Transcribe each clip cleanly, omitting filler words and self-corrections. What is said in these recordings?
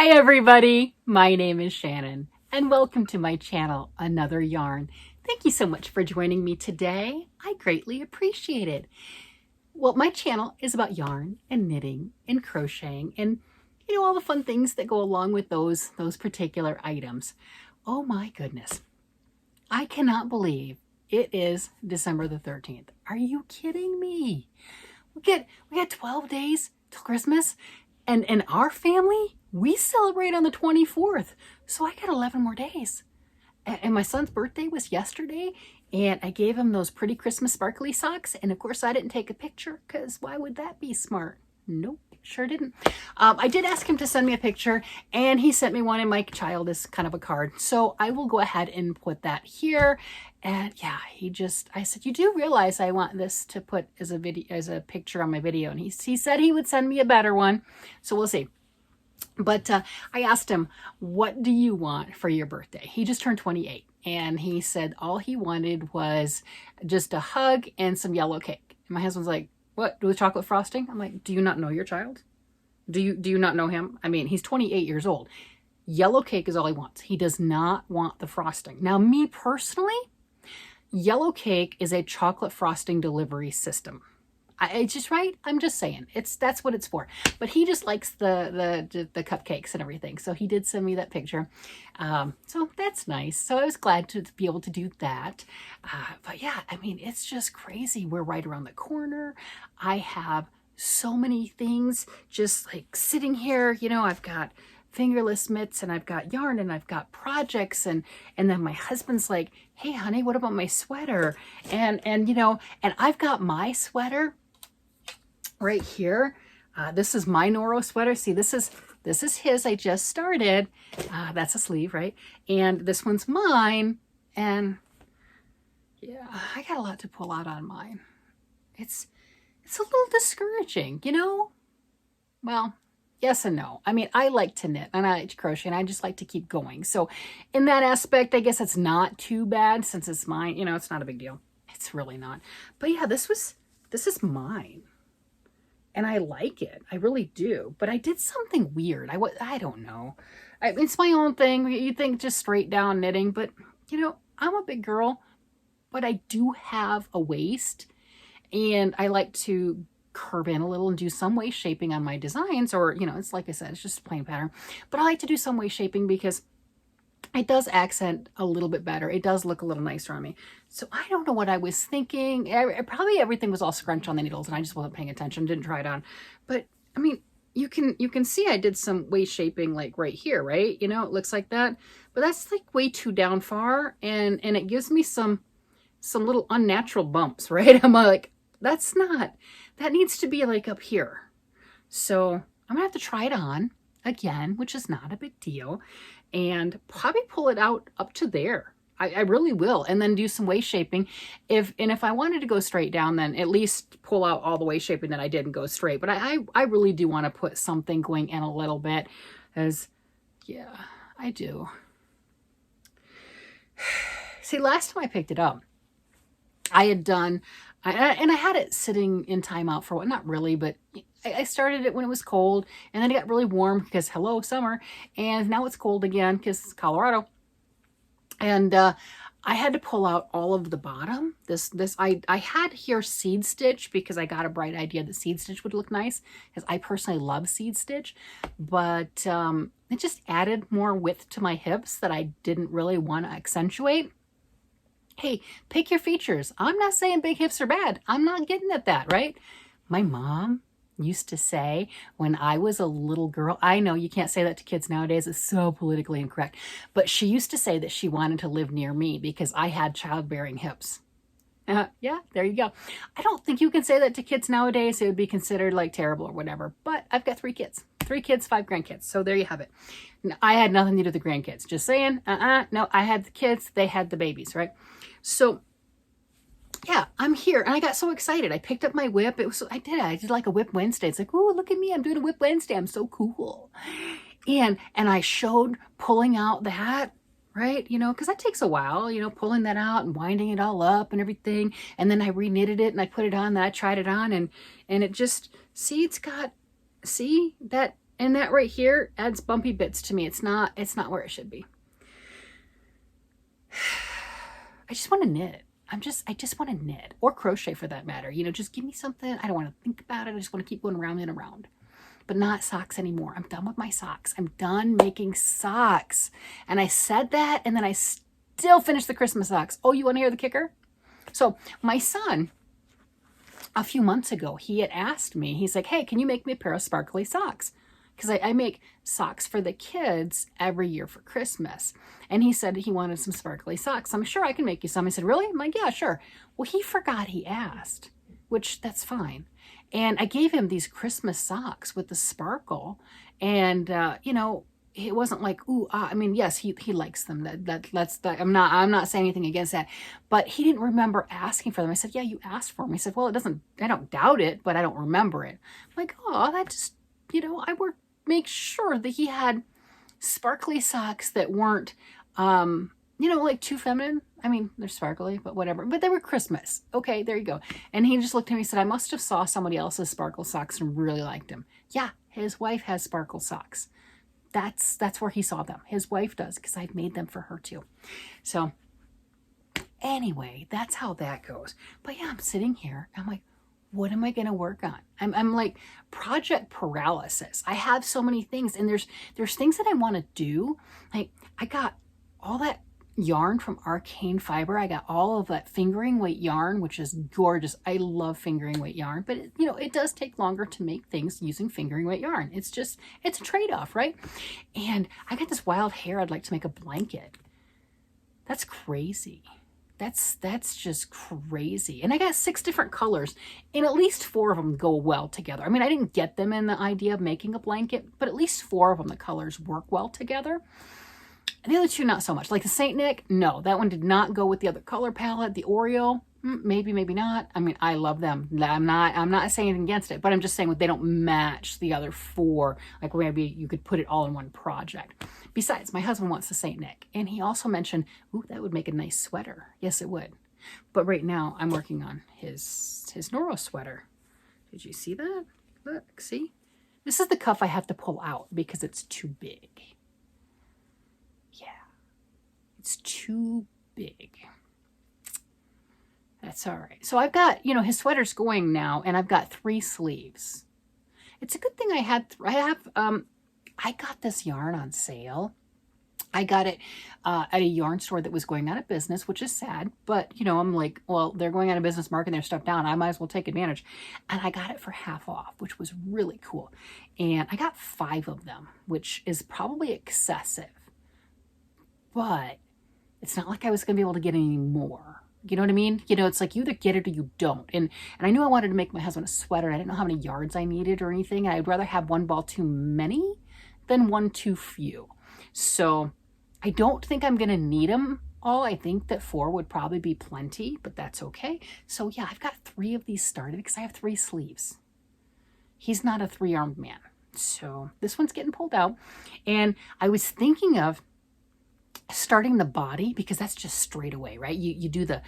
Hi everybody, my name is Shannon and welcome to my channel, Another Yarn. Thank you so much for joining me today. I greatly appreciate it. Well, my channel is about yarn and knitting and crocheting and all the fun things that go along with those particular items. Oh my goodness. I cannot believe it is December the 13th. Are you kidding me? We got 12 days till Christmas. And in our family, we celebrate on the 24th. So I got 11 more days. And my son's birthday was yesterday. And I gave him those pretty Christmas sparkly socks. And of course, I didn't take a picture because why would that be smart? Nope, sure didn't. I did ask him to send me a picture. And he sent me one. And my child is kind of a card. So I will go ahead and put that here. And yeah, I said, you do realize I want this to put as a picture on my video. And he said he would send me a better one. So we'll see. But I asked him, what do you want for your birthday? He just turned 28. And he said all he wanted was just a hug and some yellow cake. And my husband's like, what, with chocolate frosting? I'm like, do you not know your child? Do you not know him? I mean, he's 28 years old. Yellow cake is all he wants. He does not want the frosting. Now, me personally, yellow cake is a chocolate frosting delivery system. It's just right. I'm just saying that's what it's for. But he just likes the cupcakes and everything. So he did send me that picture. So that's nice. So I was glad to be able to do that. But yeah, I mean, it's just crazy. We're right around the corner. I have so many things just like sitting here. I've got Fingerless Mitts and I've got yarn and I've got projects and then my husband's like, hey honey, what about my sweater? And I've got my sweater right here. This is my Noro sweater. See, this is his. I just started. That's a sleeve, right? And this one's mine. And yeah, I got a lot to pull out on mine. It's a little discouraging, Well, yes and no. I mean, I like to knit and I like to crochet and I just like to keep going. So in that aspect, I guess it's not too bad since it's mine. It's not a big deal. It's really not. But yeah, this is mine. And I like it. I really do. But I did something weird. I don't know. It's my own thing. You think just straight down knitting. But, I'm a big girl. But I do have a waist. And I like to curve in a little and do some waist shaping on my designs. Or, it's like I said, it's just a plain pattern. But I like to do some waist shaping because it does accent a little bit better. It does look a little nicer on me. So I don't know what I was thinking. Probably everything was all scrunched on the needles and I just wasn't paying attention, didn't try it on. But I mean, you can see I did some waist shaping like right here, right? It looks like that. But that's like way too down far and it gives me some little unnatural bumps, right? I'm like, that needs to be like up here. So I'm gonna have to try it on again, which is not a big deal, and probably pull it out up to there. I really will, and then do some waist shaping. If I wanted to go straight down, then at least pull out all the waist shaping that I did and go straight. But I really do want to put something going in a little bit, as yeah, I do. See, last time I picked it up, I had done, and I had it sitting in timeout for what, not really, but I started it when it was cold, and then it got really warm because hello, summer, and now it's cold again because it's Colorado. And I had to pull out all of the bottom. I had here seed stitch because I got a bright idea that seed stitch would look nice because I personally love seed stitch, but it just added more width to my hips that I didn't really want to accentuate. Hey, pick your features. I'm not saying big hips are bad. I'm not getting at that, right? My mom used to say when I was a little girl, I know you can't say that to kids nowadays, it's so politically incorrect, but she used to say that she wanted to live near me because I had childbearing hips. Yeah, there you go. I don't think you can say that to kids nowadays. It would be considered like terrible or whatever, but I've got 3 kids, 5 grandkids. So there you have it. I had nothing to do with the grandkids. Just saying, no, I had the kids, they had the babies, right? So yeah, I'm here and I got so excited. I picked up my whip. I did like a whip Wednesday. It's like, oh, look at me. I'm doing a whip Wednesday. I'm so cool. And I showed pulling out that, right? Because that takes a while, pulling that out and winding it all up and everything. And then I reknitted it and I put it on, then I tried it on and it just, see, that And that right here adds bumpy bits to me. It's not where it should be. I just want to knit. I just want to knit, or crochet for that matter. You know, just give me something. I don't want to think about it. I just want to keep going round and around. But not socks anymore. I'm done with my socks. I'm done making socks. And I said that, and then I still finished the Christmas socks. Oh, you want to hear the kicker? So my son, a few months ago, he had asked me, he's like, hey, can you make me a pair of sparkly socks? Because I make socks for the kids every year for Christmas. And he said he wanted some sparkly socks. I'm sure I can make you some. I said, really? I'm like, yeah, sure. Well, he forgot he asked, which that's fine. And I gave him these Christmas socks with the sparkle. And, you know, it wasn't like, ooh, I mean, yes, he likes them. I'm not saying anything against that. But he didn't remember asking for them. I said, yeah, you asked for them. He said, well, I don't doubt it, but I don't remember it. I'm like, oh, that just, you know, make sure that he had sparkly socks that weren't, you know, like too feminine. I mean, they're sparkly, but whatever. But they were Christmas. Okay, there you go. And he just looked at me and said, I must have saw somebody else's sparkle socks and really liked them. Yeah, his wife has sparkle socks. That's where he saw them. His wife does, because I've made them for her too. So anyway, that's how that goes. But yeah, I'm sitting here. I'm like, what am I going to work on? I'm like project paralysis. I have so many things, and there's things that I want to do. Like, I got all that yarn from Arcane Fiber. I got all of that fingering weight yarn, which is gorgeous. I love fingering weight yarn, but you know, it does take longer to make things using fingering weight yarn. It's a trade-off, right? And I got this wild hair. I'd like to make a blanket. That's crazy. That's just crazy. And I got 6 different colors, and at least 4 of them go well together. I mean, I didn't get them in the idea of making a blanket, but at least 4 of them, the colors work well together. And the other 2, not so much. Like the Saint Nick, no, that one did not go with the other color palette. The Oreo, maybe, maybe not. I mean, I love them. I'm not saying anything against it, but I'm just saying they don't match the other 4. Like maybe you could put it all in one project. Besides, my husband wants the Saint Nick, and he also mentioned, ooh, that would make a nice sweater. Yes, it would. But right now, I'm working on his Noro sweater. Did you see that? Look, see? This is the cuff I have to pull out because it's too big. Yeah, it's too big. That's all right. So I've got, you know, his sweater's going now, and I've got 3 sleeves. It's a good thing I got this yarn on sale. I got it at a yarn store that was going out of business, which is sad. But, you know, I'm like, well, they're going out of business, marking their stuff down. I might as well take advantage. And I got it for half off, which was really cool. And I got 5 of them, which is probably excessive. But it's not like I was going to be able to get any more. You know what I mean? You know, it's like you either get it or you don't. And I knew I wanted to make my husband a sweater. I didn't know how many yards I needed or anything. And I'd rather have 1 ball too many than 1 too few. So I don't think I'm going to need them all. I think that 4 would probably be plenty, but that's okay. So yeah, I've got 3 of these started because I have 3 sleeves. He's not a 3-armed man. So this one's getting pulled out. And I was thinking of starting the body, because that's just straight away, right? You do the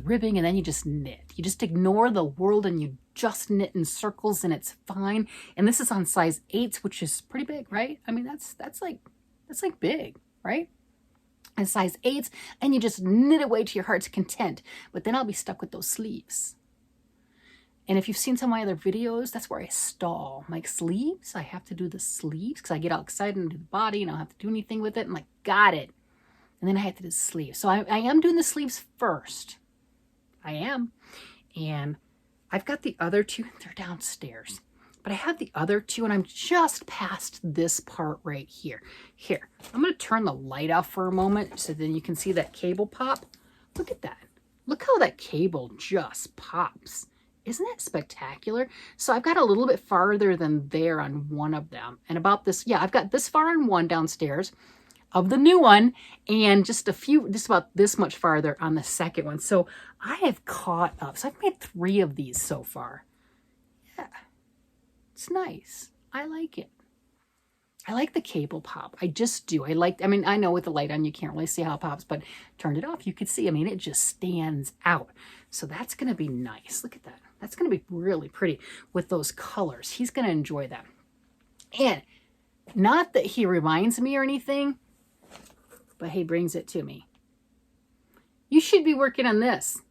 ribbing, and then you just knit. You just ignore the world and you just knit in circles, and it's fine. And this is on size 8s, which is pretty big, right? I mean, that's like big, right? And size 8s, and you just knit away to your heart's content. But then I'll be stuck with those sleeves. And if you've seen some of my other videos, that's where I stall. I'm like, sleeves? I have to do the sleeves because I get all excited and do the body, and I don't have to do anything with it. I'm like, got it. And then I have to do the sleeves. So I am doing the sleeves first. I am. And I've got the other 2. They're downstairs. But I have the other 2, and I'm just past this part right here. Here, I'm going to turn the light off for a moment so then you can see that cable pop. Look at that. Look how that cable just pops. Isn't that spectacular? So I've got a little bit farther than there on one of them. And about this, yeah, I've got this far on one downstairs of the new one, and just about this much farther on the second one. So I have caught up. So I've made 3 of these so far. Yeah, it's nice. I like it. I like the cable pop. I just do. I mean, I know with the light on, you can't really see how it pops, but turned it off, you could see. I mean, it just stands out. So that's going to be nice. Look at that. That's going to be really pretty with those colors. He's going to enjoy that. And Not that he reminds me or anything, but he brings it to me. You should be working on this.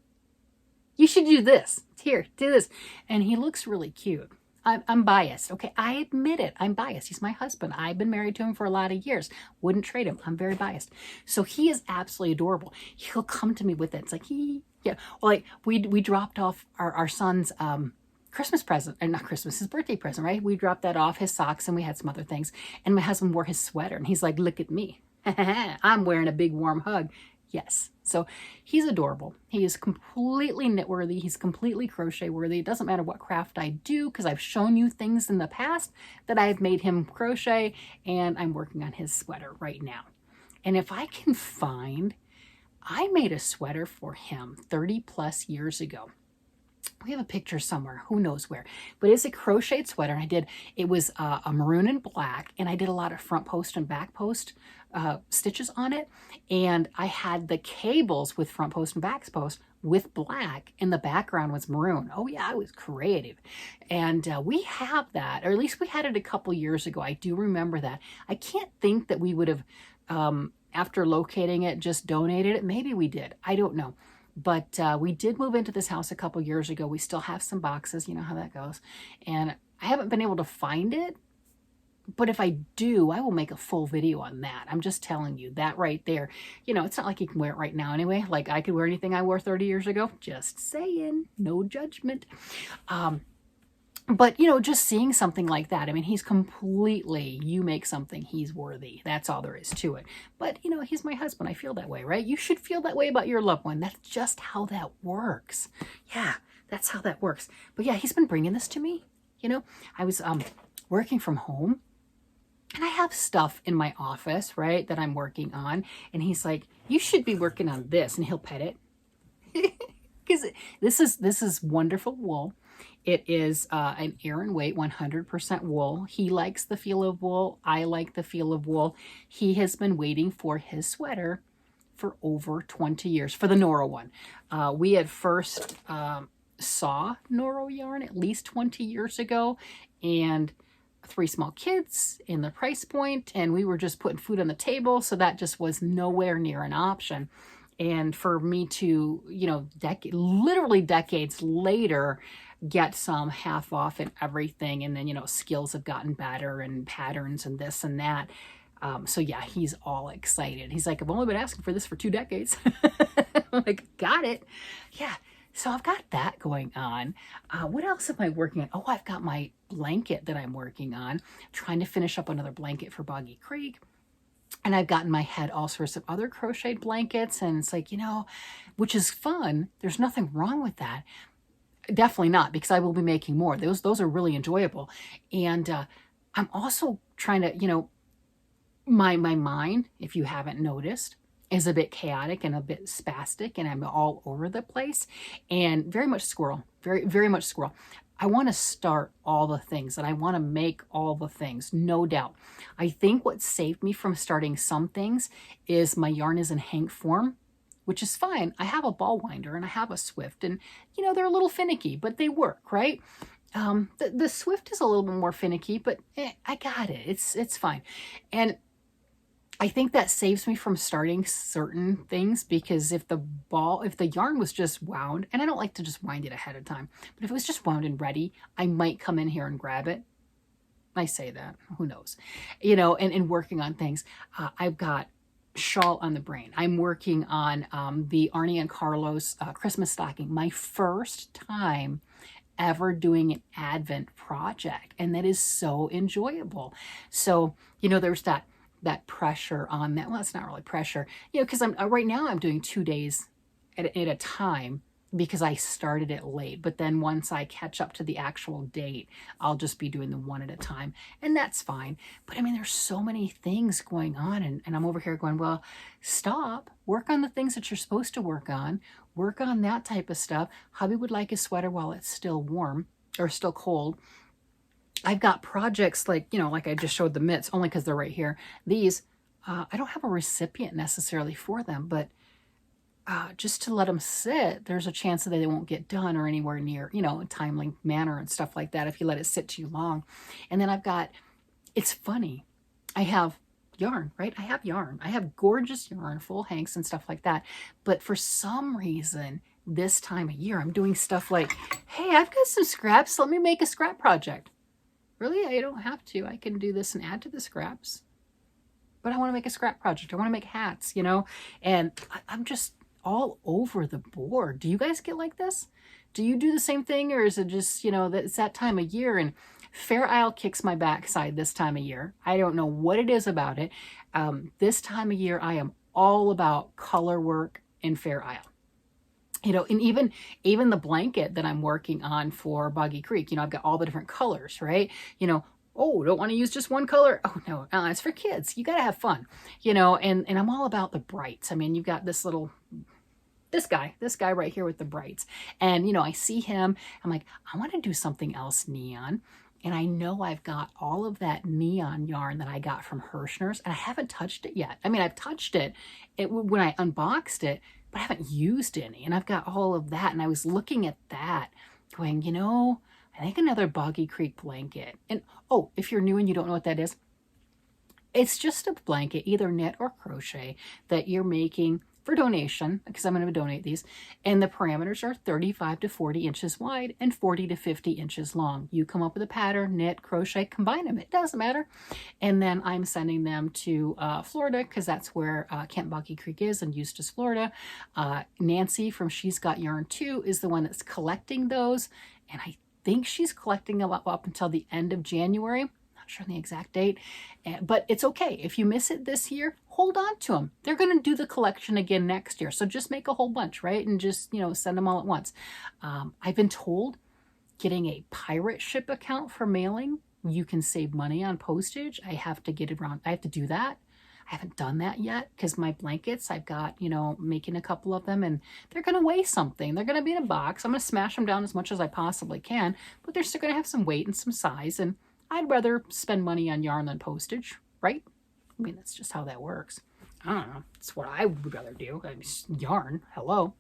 You should do this. Here, do this. And he looks really cute. I'm biased. Okay, I admit it. I'm biased. He's my husband. I've been married to him for a lot of years. Wouldn't trade him. I'm very biased. So he is absolutely adorable. He'll come to me with it. It's like, yeah. Well, like we dropped off our son's Christmas present, or not Christmas, his birthday present, right? We dropped that off, his socks, and we had some other things. And my husband wore his sweater, and he's like, look at me. I'm wearing a big warm hug. Yes. So he's adorable. He is completely knit worthy. He's completely crochet worthy. It doesn't matter what craft I do, because I've shown you things in the past that I've made him crochet, and I'm working on his sweater right now. And if I can find, I made a sweater for him 30 plus years ago. We have a picture somewhere, who knows where, but it's a crocheted sweater. And it was a maroon and black, and I did a lot of front post and back post stitches on it. And I had the cables with front post and back post with black, and the background was maroon. Oh yeah, I was creative. And we have that, or at least we had it a couple years ago. I do remember that. I can't think that we would have, after locating it, just donated it. Maybe we did. I don't know. But we did move into this house a couple years ago. We still have some boxes. You know how that goes. And I haven't been able to find it. But if I do, I will make a full video on that. I'm just telling you that right there. You know, it's not like you can wear it right now anyway. Like I could wear anything I wore 30 years ago. Just saying. No judgment. But, you know, just seeing something like that, I mean, he's completely, you make something, he's worthy. That's all there is to it. But, you know, he's my husband. I feel that way, right? You should feel that way about your loved one. That's just how that works. Yeah, that's how that works. But yeah, he's been bringing this to me. You know, I was working from home, and I have stuff in my office, right, that I'm working on. And he's like, you should be working on this. And he'll pet it. Because this is wonderful wool. It is an Aran weight, 100% wool. He likes the feel of wool. I like the feel of wool. He has been waiting for his sweater for over 20 years, for the Noro one. We had first saw Noro yarn at least 20 years ago, and 3 small kids in the price point, and we were just putting food on the table, so that just was nowhere near an option. And for me to, you know, literally decades later, get some half off and everything, and then, you know, skills have gotten better and patterns and this and that. So yeah, he's all excited. He's like, I've only been asking for this for 2 decades. I'm like, got it. Yeah. So I've got that going on. What else am I working on? Oh, I've got my blanket that I'm working on, trying to finish up another blanket for Boggy Creek. And I've got in my head all sorts of other crocheted blankets, and it's like, you know, which is fun. There's nothing wrong with that. Definitely not, because I will be making more. Those are really enjoyable. And I'm also trying to, you know, my mind, if you haven't noticed, is a bit chaotic and a bit spastic, and I'm all over the place, and very much squirrel, very much squirrel. I want to start all the things, and I want to make all the things, no doubt. I think what saved me from starting some things is my yarn is in hank form, which is fine. I have a ball winder and I have a Swift, and you know, they're a little finicky, but they work, right? The Swift is a little bit more finicky, but I got it. It's fine. And I think that saves me from starting certain things, because if the yarn was just wound, and I don't like to just wind it ahead of time, but if it was just wound and ready, I might come in here and grab it. I say that, who knows, you know, and working on things. I've got shawl on the brain. I'm working on the Arnie and Carlos Christmas stocking, my first time ever doing an Advent project, and that is so enjoyable. So, you know, there's that pressure on that. Well, it's not really pressure, you know, because right now I'm doing 2 days at a time, because I started it late. But then once I catch up to the actual date, I'll just be doing them one at a time, and that's fine. But I mean, there's so many things going on, and I'm over here going, well, stop, work on the things that you're supposed to work on that type of stuff. Hubby would like a sweater while it's still warm or still cold. I've got projects like, you know, like I just showed the mitts, only because they're right here. These, I don't have a recipient necessarily for them, but just to let them sit, there's a chance that they won't get done or anywhere near, you know, a timely manner and stuff like that if you let it sit too long. And then I've got, it's funny, I have yarn, right? I have yarn. I have gorgeous yarn, full hanks and stuff like that. But for some reason, this time of year, I'm doing stuff like, hey, I've got some scraps. Let me make a scrap project. Really? I don't have to. I can do this and add to the scraps. But I want to make a scrap project. I want to make hats, you know? And I'm just all over the board. Do you guys get like this? Do you do the same thing? Or is it just, you know, that it's that time of year and Fair Isle kicks my backside this time of year. I don't know what it is about it. This time of year, I am all about color work in Fair Isle. You know, and even the blanket that I'm working on for Boggy Creek, you know, I've got all the different colors, right? You know, oh, don't want to use just one color. Oh no, it's for kids. You got to have fun, you know, and I'm all about the brights. I mean, you've got this guy right here with the brights. And, you know, I see him, I'm like, I want to do something else neon. And I know I've got all of that neon yarn that I got from Hirschner's, and I haven't touched it yet. I mean, I've touched it when I unboxed it, but I haven't used any. And I've got all of that. And I was looking at that going, you know, I think another Boggy Creek blanket. And oh, if you're new and you don't know what that is, it's just a blanket, either knit or crochet, that you're making for donation, because I'm going to donate these. And the parameters are 35 to 40 inches wide and 40 to 50 inches long. You come up with a pattern, knit, crochet, combine them. It doesn't matter. And then I'm sending them to Florida, because that's where Camp Boggy Creek is in Eustis, Florida. Nancy from She's Got Yarn Too is the one that's collecting those. And I think she's collecting them up until the end of January. Not sure the exact date, but it's okay. If you miss it this year, hold on to them. They're going to do the collection again next year. So just make a whole bunch, right? And just, you know, send them all at once. I've been told getting a pirate ship account for mailing, you can save money on postage. I have to get around. I have to do that. I haven't done that yet because my blankets, I've got, you know, making a couple of them, and they're going to weigh something. They're going to be in a box. I'm going to smash them down as much as I possibly can, but they're still going to have some weight and some size. And I'd rather spend money on yarn than postage, right? I mean, that's just how that works. I don't know. It's what I would rather do. I mean, yarn, hello.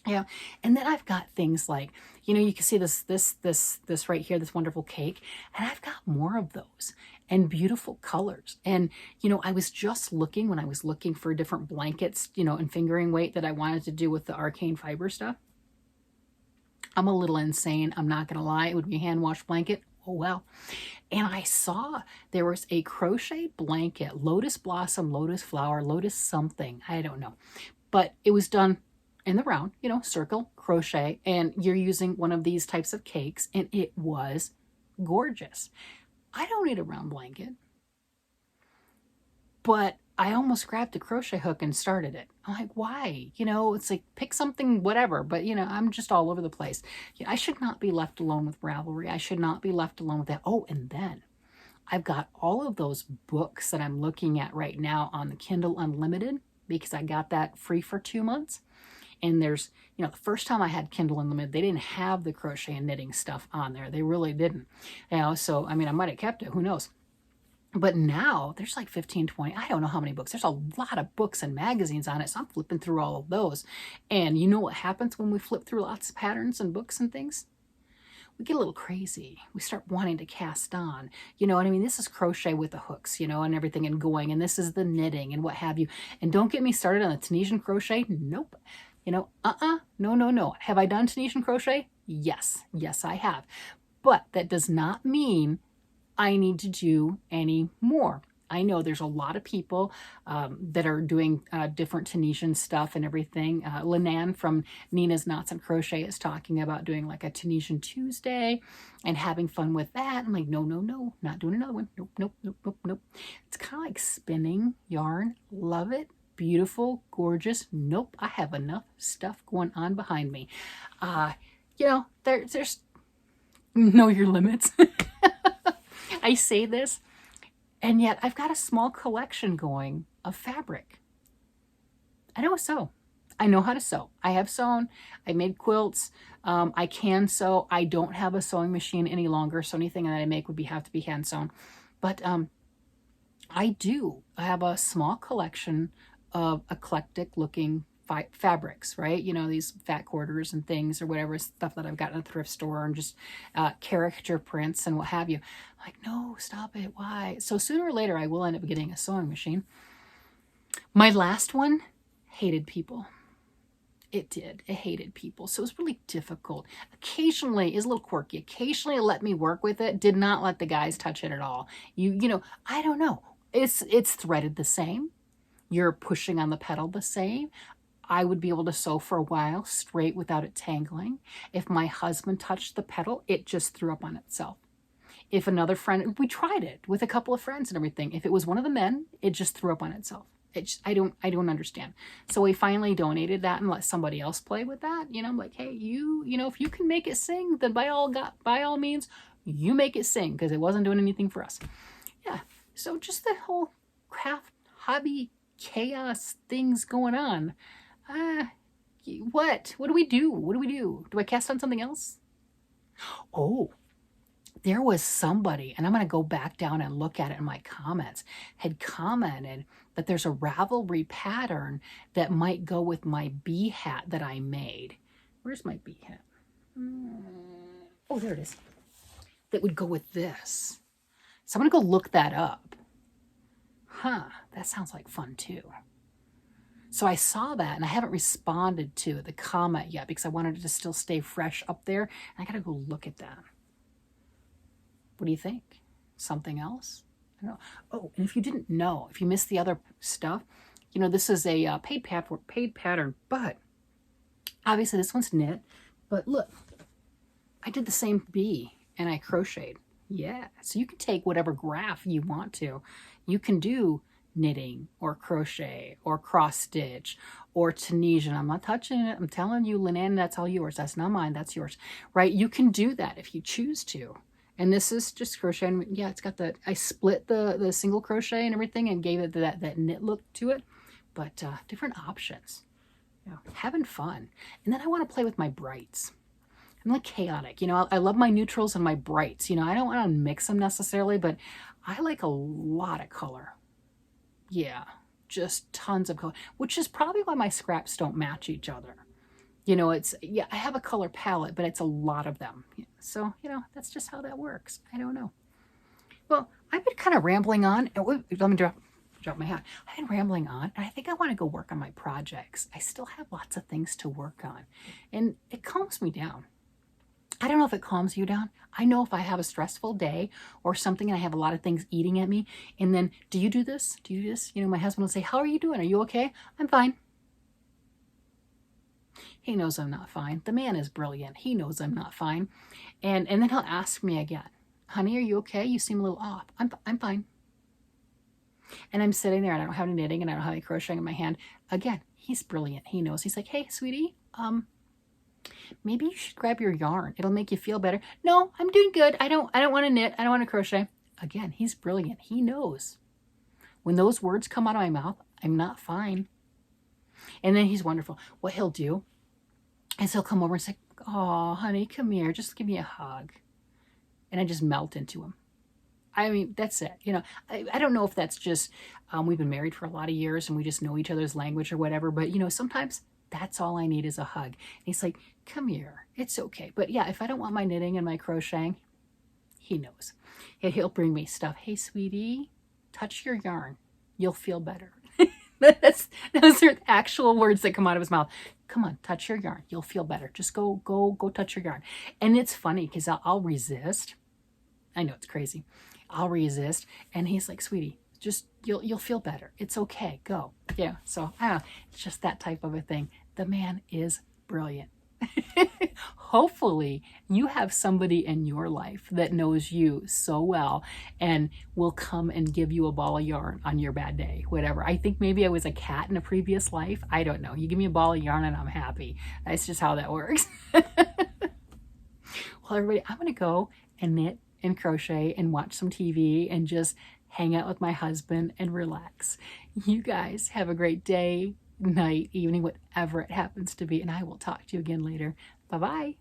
Yeah. And then I've got things like, you know, you can see this right here, this wonderful cake. And I've got more of those and beautiful colors. And, you know, I was just looking when I was looking for different blankets, you know, and fingering weight that I wanted to do with the arcane fiber stuff. I'm a little insane. I'm not going to lie. It would be a hand wash blanket. Oh, well. And I saw there was a crochet blanket, lotus blossom, lotus flower, lotus something. I don't know. But it was done in the round, you know, circle, crochet, and you're using one of these types of cakes, and it was gorgeous. I don't need a round blanket, but I almost grabbed the crochet hook and started it. I'm like, why? You know, it's like, pick something, whatever. But, you know, I'm just all over the place. I should not be left alone with Ravelry. I should not be left alone with that. Oh, and then I've got all of those books that I'm looking at right now on the Kindle Unlimited, because I got that free for 2 months. And there's, you know, the first time I had Kindle Unlimited, they didn't have the crochet and knitting stuff on there. They really didn't. You know, so, I mean, I might have kept it. Who knows? But now there's like 15, 20, I don't know how many books. There's a lot of books and magazines on it. So I'm flipping through all of those. And you know what happens when we flip through lots of patterns and books and things? We get a little crazy. We start wanting to cast on. You know what I mean? This is crochet with the hooks, you know, and everything and going. And this is the knitting and what have you. And don't get me started on the Tunisian crochet. Nope. You know, no, no, no. Have I done Tunisian crochet? Yes. Yes, I have. But that does not mean I need to do any more. I know there's a lot of people that are doing different Tunisian stuff and everything. Lynanne from Nina's Knots and Crochet is talking about doing like a Tunisian Tuesday and having fun with that. I'm like, no, no, no, not doing another one. Nope, nope, nope, nope, nope. It's kind of like spinning yarn. Love it. Beautiful, gorgeous. Nope, I have enough stuff going on behind me. You know, there's know your limits. I say this, and yet I've got a small collection going of fabric. I know how to sew. I know how to sew. I have sewn. I made quilts. I can sew. I don't have a sewing machine any longer, so anything that I make would have to be hand sewn. But I do have a small collection of eclectic looking fabrics, right? You know, these fat quarters and things or whatever stuff that I've gotten at the thrift store, and just caricature prints and what have you. I'm like, no, stop it. Why? So sooner or later, I will end up getting a sewing machine. My last one hated people. It did. It hated people. So it was really difficult. Occasionally, is a little quirky. Occasionally it let me work with it. Did not let the guys touch it at all. You know, I don't know. It's threaded the same. You're pushing on the pedal the same. I would be able to sew for a while straight without it tangling. If my husband touched the pedal, it just threw up on itself. If another friend, we tried it with a couple of friends and everything. If it was one of the men, it just threw up on itself. I don't understand. So we finally donated that and let somebody else play with that. You know, I'm like, hey, you know, if you can make it sing, then by all means, you make it sing, because it wasn't doing anything for us. Yeah. So just the whole craft hobby chaos things going on. What do we do? What do we do? Do I cast on something else? Oh, there was somebody, and I'm going to go back down and look at it in my comments, had commented that there's a Ravelry pattern that might go with my bee hat that I made. Where's my bee hat? Oh, there it is. That would go with this. So I'm going to go look that up. Huh, that sounds like fun too. So I saw that, and I haven't responded to the comment yet because I wanted it to still stay fresh up there. And I got to go look at that. What do you think? Something else? I don't know. Oh, and if you didn't know, if you missed the other stuff, you know, this is a paid pattern, but obviously this one's knit. But look, I did the same bee and I crocheted. Yeah, so you can take whatever graph you want to. You can do knitting or crochet or cross stitch or Tunisian. I'm not touching it. I'm telling you, Lynanne, that's all yours. That's not mine. That's yours, right? You can do that if you choose to. And this is just crochet. And yeah, it's got the, I split the single crochet and everything and gave it that knit look to it. But different options. You know, having fun. And then I want to play with my brights. I'm like chaotic. You know, I love my neutrals and my brights. You know, I don't want to mix them necessarily, but I like a lot of color. Yeah, just tons of color, which is probably why my scraps don't match each other. You know, it's, yeah, I have a color palette, but it's a lot of them. So, you know, that's just how that works. I don't know. Well, I've been kind of rambling on. Let me drop my hat. I've been rambling on, and I think I want to go work on my projects. I still have lots of things to work on, and it calms me down. I don't know if it calms you down. I know if I have a stressful day or something and I have a lot of things eating at me, and then, do you do this? Do you do this? You know, my husband will say, how are you doing? Are you okay? I'm fine. He knows I'm not fine. The man is brilliant. He knows I'm not fine. And then he'll ask me again, honey, are you okay? You seem a little off. I'm fine. And I'm sitting there and I don't have any knitting and I don't have any crocheting in my hand. Again, he's brilliant. He knows. He's like, hey, sweetie, maybe you should grab your yarn. It'll make you feel better. No, I'm doing good. I don't want to knit. I don't want to crochet. Again, he's brilliant. He knows. When those words come out of my mouth, I'm not fine. And then he's wonderful. What he'll do is he'll come over and say, oh, honey, come here. Just give me a hug. And I just melt into him. I mean, that's it. You know, I don't know if that's just, we've been married for a lot of years and we just know each other's language or whatever. But, you know, sometimes that's all I need is a hug. And he's like, come here. It's okay. But yeah, if I don't want my knitting and my crocheting, he knows. He'll bring me stuff. Hey, sweetie, touch your yarn. You'll feel better. Those are actual words that come out of his mouth. Come on, touch your yarn. You'll feel better. Just go touch your yarn. And it's funny because I'll resist. I know it's crazy. I'll resist. And he's like, sweetie, just, you'll feel better. It's okay. Go. Yeah. So it's just that type of a thing. The man is brilliant. Hopefully you have somebody in your life that knows you so well and will come and give you a ball of yarn on your bad day, whatever. I think maybe I was a cat in a previous life. I don't know. You give me a ball of yarn and I'm happy. That's just how that works. Well, everybody, I'm going to go and knit and crochet and watch some TV and just hang out with my husband and relax. You guys have a great day, night, evening, whatever it happens to be, and I will talk to you again later. Bye-bye.